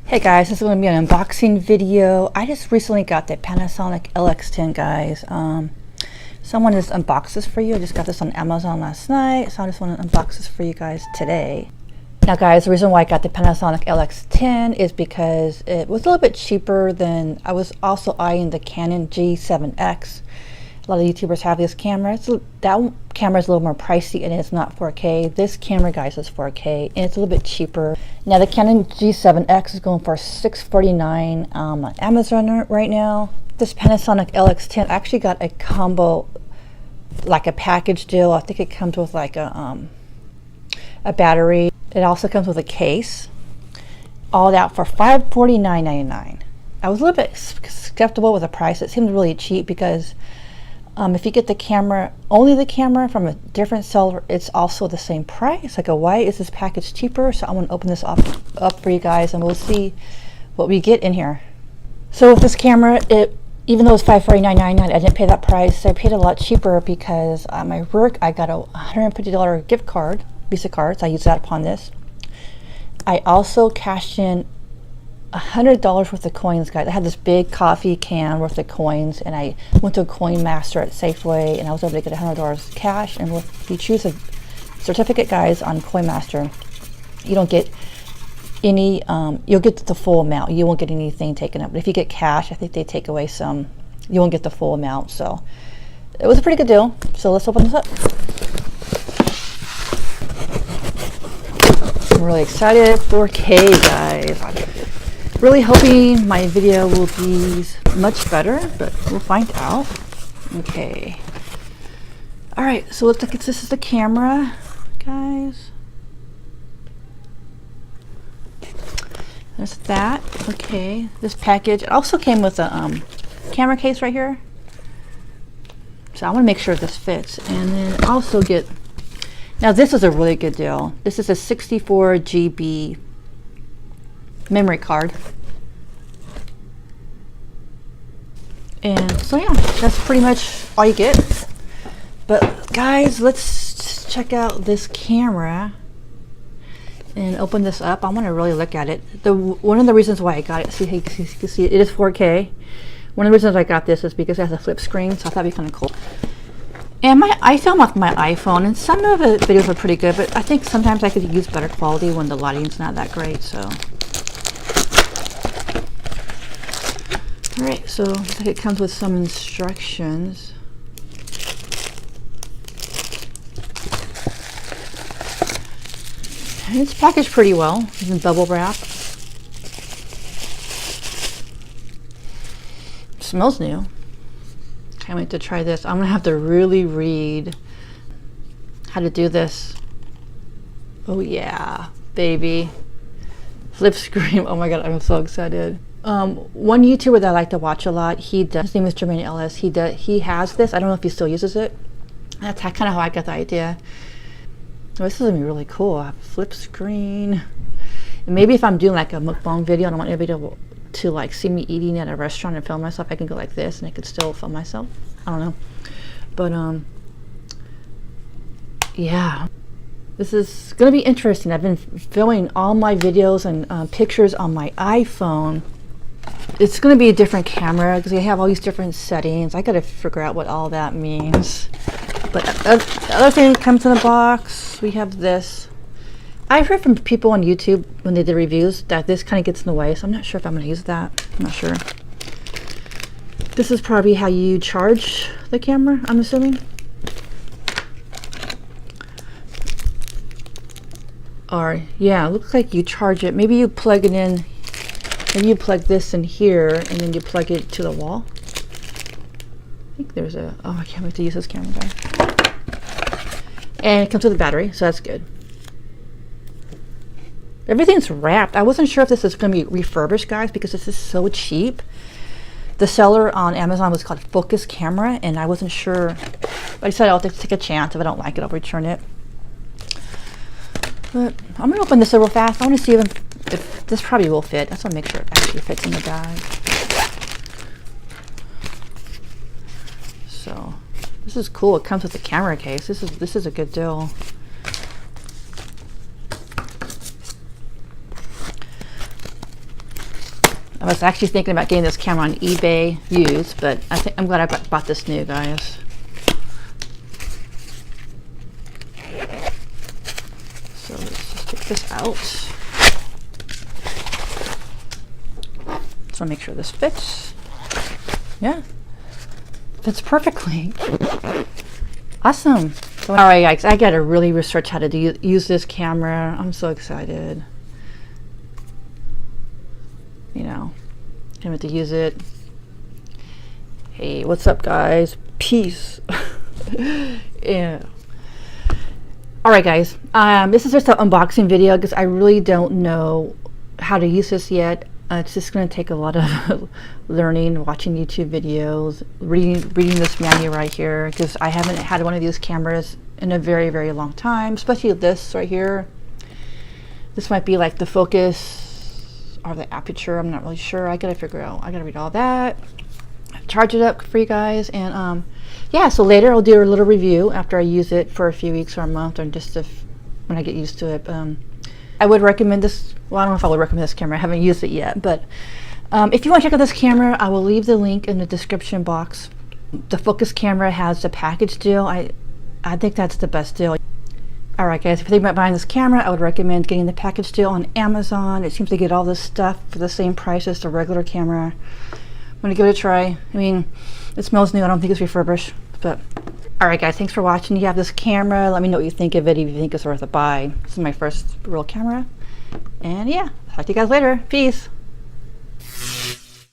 Hey guys, this is going to be an unboxing video. I just recently got the Panasonic LX10, guys. Someone just unboxed this for you. I just got this on Amazon last night, so I just want to unbox this for you guys today. Now guys, the reason why I got the Panasonic LX10 is because it was a little bit cheaper than, I was also eyeing the Canon G7X. A lot of YouTubers have this camera. That camera is a little more pricey and it's not 4K. This camera, guys, is 4K and it's a little bit cheaper. Now the Canon G7X is going for $649 on Amazon right now. This Panasonic LX10 actually got a combo, like a package deal. I think it comes with like a battery. It also comes with a case. All that for $549.99. I was a little bit skeptical with the price. It seemed really cheap because if you get the camera, only the camera from a different seller, it's also the same price. Like, why is this package cheaper? So I'm going to open this up for you guys and we'll see what we get in here. So with this camera, even though it's $549.99, I didn't pay that price. I paid a lot cheaper because at my work I got a $150 gift card, Visa card, so I used that upon this. I also cashed in $100 worth of coins, guys. I had this big coffee can worth of coins, and I went to a coin master at Safeway, and I was able to get $100 cash. And if you choose a certificate, guys, on Coin Master, you don't get any. You'll get the full amount. You won't get anything taken up. But if you get cash, I think they take away some. You won't get the full amount. So it was a pretty good deal. So let's open this up. I'm really excited. 4K, guys. Really hoping my video will be much better, but we'll find out. Okay. All right, so let's look at this is the camera, guys. There's that. Okay, this package also came with a camera case right here. So I want to make sure this fits, and then also get. Now this is a really good deal. This is a 64 GB memory card. And so yeah, that's pretty much all you get. But guys, let's check out this camera and open this up. I want to really look at it. One of the reasons why I got it, see, you can see it is 4K. One of the reasons I got this is because it has a flip screen, so I thought it'd be kind of cool. And I film with my iPhone, and some of the videos are pretty good, but I think sometimes I could use better quality when the lighting's not that great. So, all right, so it comes with some instructions. And it's packaged pretty well. It's in bubble wrap. It smells new. Can't wait to try this. I'm gonna have to really read how to do this. Oh yeah, baby. Flip screen. Oh my god, I'm so excited. One YouTuber that I like to watch a lot, his name is Jermaine Ellis. He has this. I don't know if he still uses it. That's kind of how I got the idea. Oh, this is gonna be really cool. I have a flip screen. And maybe if I'm doing like a mukbang video and I want everybody to like see me eating at a restaurant and film myself, I can go like this and I could still film myself. I don't know, but yeah, this is gonna be interesting. I've been filming all my videos and pictures on my iPhone. It's gonna be a different camera because they have all these different settings. I gotta figure out what all that means. But the other thing that comes in the box, we have this. I've heard from people on YouTube when they did reviews that this kind of gets in the way, so I'm not sure if I'm going to use that. I'm not sure. This is probably how you charge the camera, I'm assuming. Or, yeah, it looks like you charge it. Maybe you plug it in, maybe you plug this in here, and then you plug it to the wall. I think there's a, oh, I can't wait to use this camera, guys. And it comes with a battery, so that's good. Everything's wrapped. I wasn't sure if this is going to be refurbished, guys, because this is so cheap. The seller on Amazon was called Focus Camera, and I wasn't sure. But I said I'll take a chance. If I don't like it, I'll return it. But I'm going to open this real fast. I want to see if this probably will fit. I just want to make sure it actually fits in the bag. So this is cool. It comes with the camera case. This is a good deal. I was actually thinking about getting this camera on eBay used, but I'm glad I bought this new, guys. So let's just take this out. Just want to make sure this fits. Yeah, fits perfectly. Awesome. So, all right, guys, I got to really research how to use this camera. I'm so excited. You know, can't wait to use it. Hey, what's up, guys? Peace. Yeah. All right, guys. This is just an unboxing video because I really don't know how to use this yet. It's just going to take a lot of learning, watching YouTube videos, reading this manual right here, because I haven't had one of these cameras in a very, very long time, especially this right here. This might be like the focus or the aperture. I'm not really sure. I got to figure out. I got to read all that, charge it up for you guys, and yeah, so later I'll do a little review after I use it for a few weeks or a month, or just when I get used to it. I would recommend this. Well, I don't know if I would recommend this camera. I haven't used it yet, but if you want to check out this camera, I will leave the link in the description box. The focus camera has the package deal. I think that's the best deal. All right, guys, if you're thinking about buying this camera, I would recommend getting the package deal on Amazon. It seems to get all this stuff for the same price as the regular camera. I'm gonna give it a try. I mean, it smells new. I don't think it's refurbished, but all right, guys, thanks for watching. You have this camera. Let me know what you think of it, if you think it's worth a buy. This is my first real camera. And yeah, talk to you guys later. Peace.